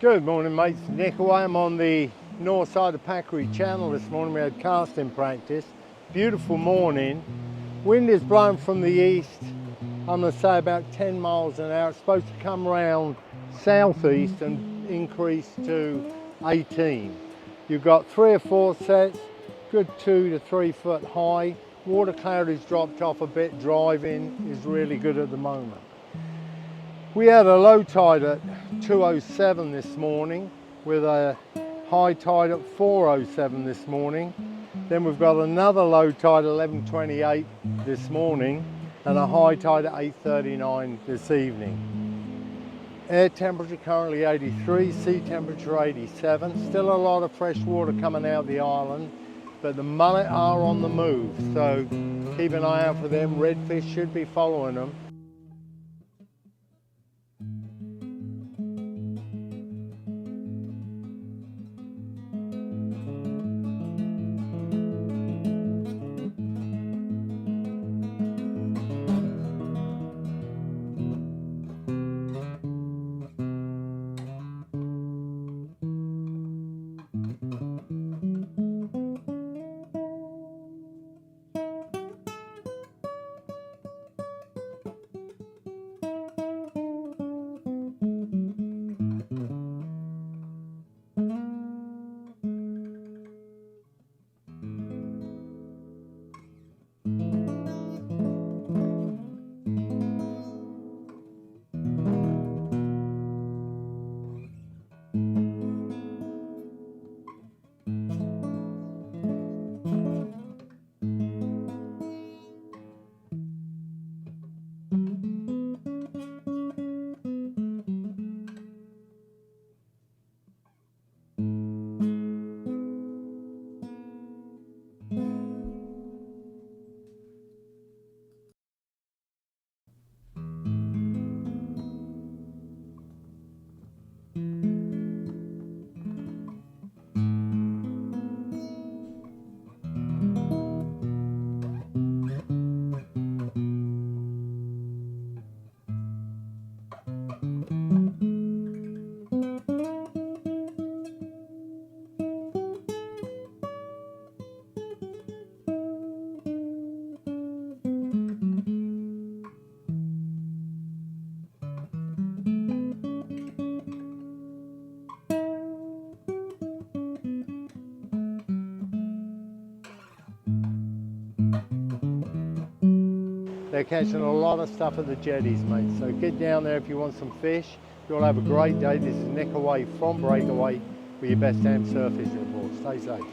Good morning, mates. Nickaway. I'm on the north side of Breakaway Channel this morning. We had casting practice. Beautiful morning. Wind is blowing from the east. I'm going to say about 10 miles an hour. It's supposed to come round southeast and increase to 18. You've got 3 or 4 sets, good 2 to 3 foot high. Water clarity's dropped off a bit. Driving is really good at the moment. We had a low tide at 2:07 this morning with a high tide at 4:07 this morning. Then we've got another low tide at 11:28 this morning and a high tide at 8:39 this evening. Air temperature currently 83, sea temperature 87. Still a lot of fresh water coming out of the island, but the mullet are on the move, so keep an eye out for them. Redfish should be following them. They're catching a lot of stuff at the jetties, mate, so get down there if you want some fish. You'll have a great day. This is Nickaway from Breakaway with your best damn surf fishing report. Stay safe.